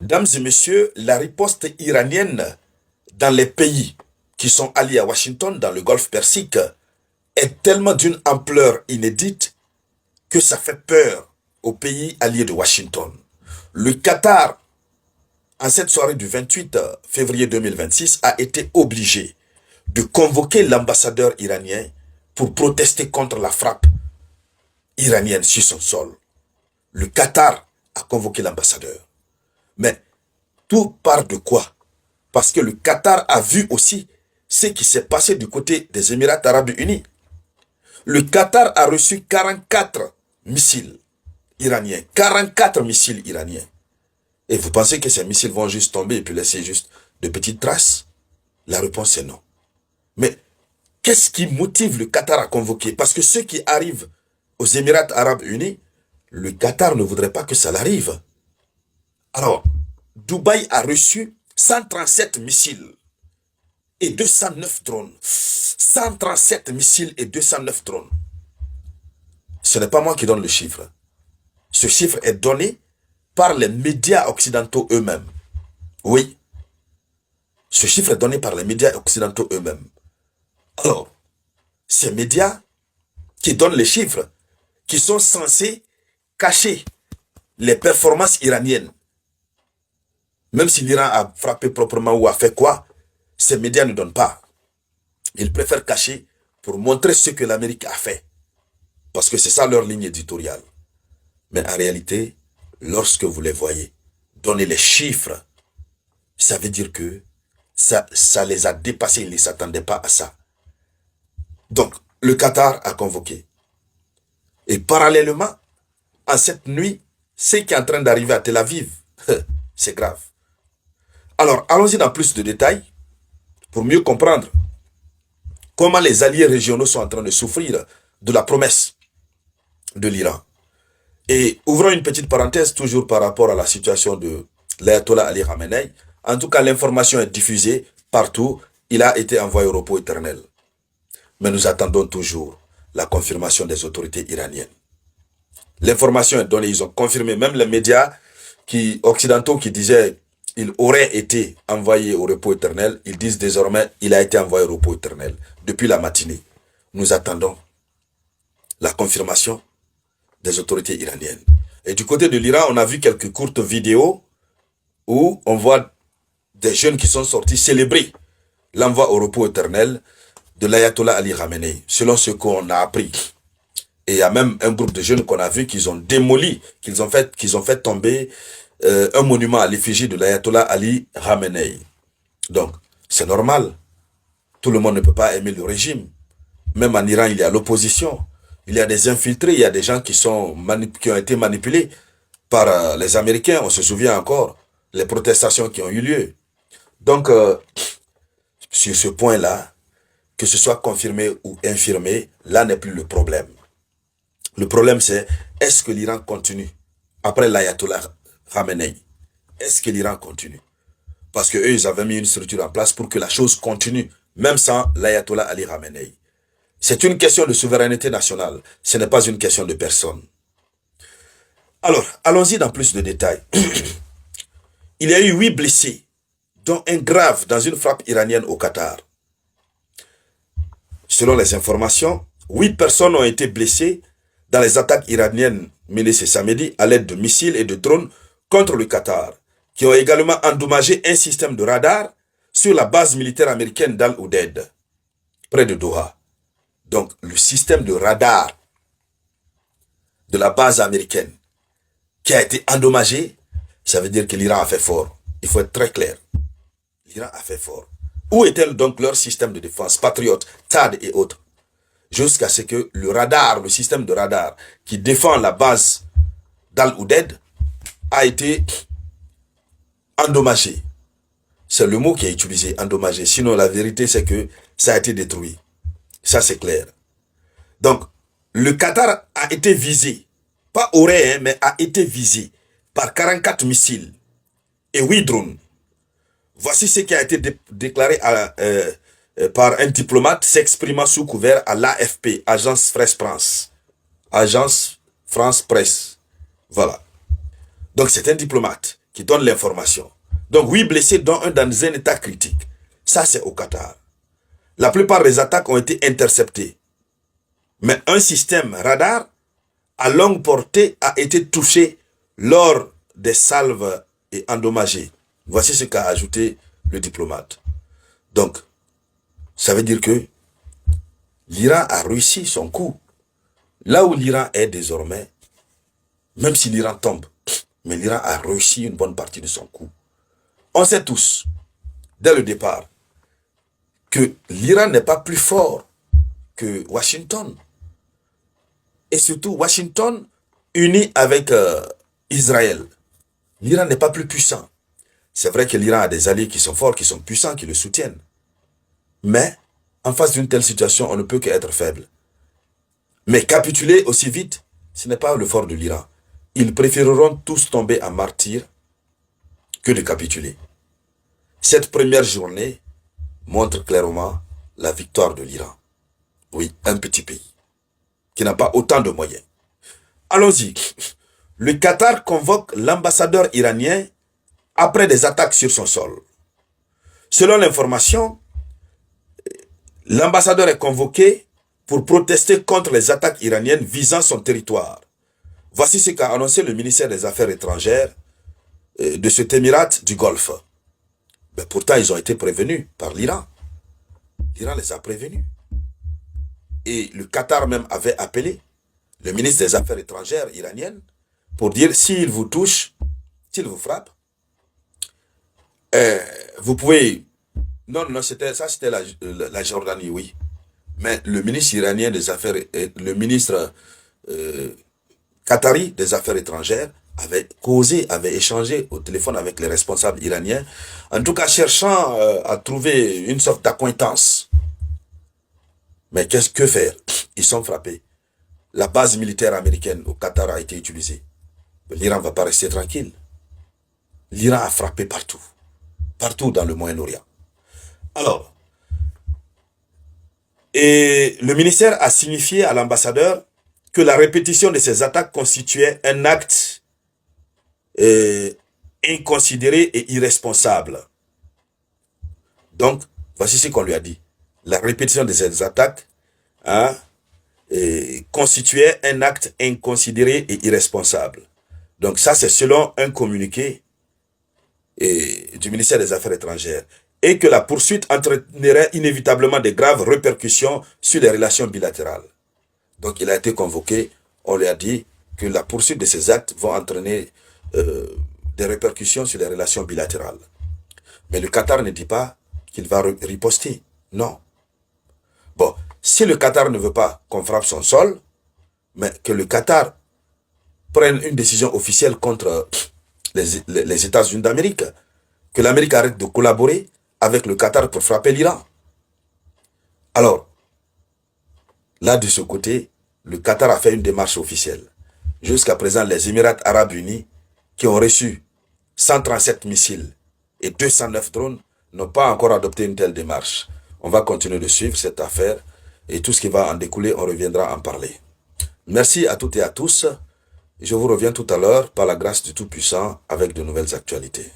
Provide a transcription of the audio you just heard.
Mesdames et messieurs, la riposte iranienne dans les pays qui sont alliés à Washington, dans le Golfe Persique, est tellement d'une ampleur inédite que ça fait peur aux pays alliés de Washington. Le Qatar, en cette soirée du 28 février 2026, a été obligé de convoquer l'ambassadeur iranien pour protester contre la frappe iranienne sur son sol. Le Qatar a convoqué l'ambassadeur. Mais tout part de quoi? Parce que le Qatar a vu aussi ce qui s'est passé du côté des Émirats arabes unis. Le Qatar a reçu 44 missiles iraniens. 44 missiles iraniens. Et vous pensez que ces missiles vont juste tomber et puis laisser juste de petites traces? La réponse est non. Mais qu'est-ce qui motive le Qatar à convoquer? Parce que ceux qui arrivent aux Émirats arabes unis, le Qatar ne voudrait pas que ça l'arrive. Alors, Dubaï a reçu 137 missiles et 209 drones. 137 missiles et 209 drones. Ce n'est pas moi qui donne le chiffre. Ce chiffre est donné par les médias occidentaux eux-mêmes. Oui. Ce chiffre est donné par les médias occidentaux eux-mêmes. Alors, ces médias qui donnent les chiffres, qui sont censés cacher les performances iraniennes, même si l'Iran a frappé proprement ou a fait quoi, ces médias ne donnent pas. Ils préfèrent cacher pour montrer ce que l'Amérique a fait. Parce que c'est ça leur ligne éditoriale. Mais en réalité, lorsque vous les voyez donner les chiffres, ça veut dire que ça les a dépassés, ils ne s'attendaient pas à ça. Donc, le Qatar a convoqué. Et parallèlement, en cette nuit, ce qui est en train d'arriver à Tel Aviv, c'est grave. Alors, allons-y dans plus de détails pour mieux comprendre comment les alliés régionaux sont en train de souffrir de la promesse de l'Iran. Et ouvrons une petite parenthèse toujours par rapport à la situation de l'ayatollah Ali Khamenei. En tout cas, l'information est diffusée partout. Il a été envoyé au repos éternel. Mais nous attendons toujours la confirmation des autorités iraniennes. L'information est donnée, ils ont confirmé, même les médias occidentaux qui disaient qu'il aurait été envoyé au repos éternel, ils disent désormais qu'il a été envoyé au repos éternel. Depuis la matinée, nous attendons la confirmation des autorités iraniennes. Et du côté de l'Iran, on a vu quelques courtes vidéos où on voit des jeunes qui sont sortis célébrer l'envoi au repos éternel de l'ayatollah Ali Khamenei, selon ce qu'on a appris. Et il y a même un groupe de jeunes qu'on a vu qu'ils ont démoli, qu'ils ont fait tomber un monument à l'effigie de l'ayatollah Ali Khamenei. Donc, c'est normal. Tout le monde ne peut pas aimer le régime. Même en Iran, il y a l'opposition. Il y a des infiltrés, il y a des gens qui ont été manipulés par les Américains. On se souvient encore les protestations qui ont eu lieu. Donc, sur ce point-là, que ce soit confirmé ou infirmé, là n'est plus le problème. Le problème, c'est est-ce que l'Iran continue après l'ayatollah Khamenei? Est-ce que l'Iran continue? Parce qu'eux, ils avaient mis une structure en place pour que la chose continue, même sans l'ayatollah Ali Khamenei. C'est une question de souveraineté nationale. Ce n'est pas une question de personne. Alors, allons-y dans plus de détails. Il y a eu 8 blessés, dont un grave dans une frappe iranienne au Qatar. Selon les informations, 8 personnes ont été blessées dans les attaques iraniennes menées ce samedi à l'aide de missiles et de drones contre le Qatar, qui ont également endommagé un système de radar sur la base militaire américaine d'Al-Udeid, près de Doha. Donc, le système de radar de la base américaine qui a été endommagé, ça veut dire que l'Iran a fait fort. Il faut être très clair. L'Iran a fait fort. Où était donc leur système de défense, Patriot, THAAD et autres? Jusqu'à ce que le radar, le système de radar qui défend la base d'Al-Udeid a été endommagé. C'est le mot qui est utilisé, endommagé. Sinon, la vérité, c'est que ça a été détruit. Ça, c'est clair. Donc, le Qatar a été visé, pas aurait, mais a été visé par 44 missiles et 8 drones. Voici ce qui a été déclaré par un diplomate s'exprimant sous couvert à l'AFP, Agence France Presse. Agence France Presse. Voilà. Donc, c'est un diplomate qui donne l'information. Donc 8 blessés, dont un dans un état critique. Ça, c'est au Qatar. La plupart des attaques ont été interceptées. Mais un système radar à longue portée a été touché lors des salves et endommagé. Voici ce qu'a ajouté le diplomate. Donc, ça veut dire que l'Iran a réussi son coup. Là où l'Iran est désormais, même si l'Iran tombe, mais l'Iran a réussi une bonne partie de son coup. On sait tous, dès le départ, que l'Iran n'est pas plus fort que Washington. Et surtout, Washington uni avec Israël. L'Iran n'est pas plus puissant. C'est vrai que l'Iran a des alliés qui sont forts, qui sont puissants, qui le soutiennent. Mais, en face d'une telle situation, on ne peut qu'être faible. Mais capituler aussi vite, ce n'est pas le fort de l'Iran. Ils préféreront tous tomber en martyrs que de capituler. Cette première journée montre clairement la victoire de l'Iran. Oui, un petit pays qui n'a pas autant de moyens. Allons-y. Le Qatar convoque l'ambassadeur iranien après des attaques sur son sol. Selon l'information, l'ambassadeur est convoqué pour protester contre les attaques iraniennes visant son territoire. Voici ce qu'a annoncé le ministère des Affaires étrangères de cet émirat du Golfe. Mais pourtant, ils ont été prévenus par l'Iran. L'Iran les a prévenus. Et le Qatar même avait appelé le ministre des Affaires étrangères iranienne pour dire s'il vous touche, s'il vous frappe, vous pouvez... Non, c'était la Jordanie, oui. Mais le ministre iranien des Affaires, le ministre qatari des Affaires étrangères avait causé, avait échangé au téléphone avec les responsables iraniens, en tout cas cherchant à trouver une sorte d'accointance. Mais qu'est-ce que faire? Ils sont frappés. La base militaire américaine au Qatar a été utilisée. L'Iran ne va pas rester tranquille. L'Iran a frappé partout. Partout dans le Moyen-Orient. Alors, et le ministère a signifié à l'ambassadeur que la répétition de ces attaques constituait un acte inconsidéré et irresponsable. Donc, voici ce qu'on lui a dit. La répétition de ces attaques constituait un acte inconsidéré et irresponsable. Donc ça, c'est selon un communiqué du ministère des Affaires étrangères. Et que la poursuite entraînerait inévitablement de graves répercussions sur les relations bilatérales. Donc il a été convoqué, on lui a dit que la poursuite de ces actes vont entraîner des répercussions sur les relations bilatérales. Mais le Qatar ne dit pas qu'il va riposter. Non. Bon, si le Qatar ne veut pas qu'on frappe son sol, mais que le Qatar prenne une décision officielle contre les États-Unis d'Amérique, que l'Amérique arrête de collaborer avec le Qatar pour frapper l'Iran. Alors, là de ce côté, le Qatar a fait une démarche officielle. Jusqu'à présent, les Émirats arabes unis, qui ont reçu 137 missiles et 209 drones, n'ont pas encore adopté une telle démarche. On va continuer de suivre cette affaire et tout ce qui va en découler, on reviendra en parler. Merci à toutes et à tous. Je vous reviens tout à l'heure par la grâce du Tout-Puissant avec de nouvelles actualités.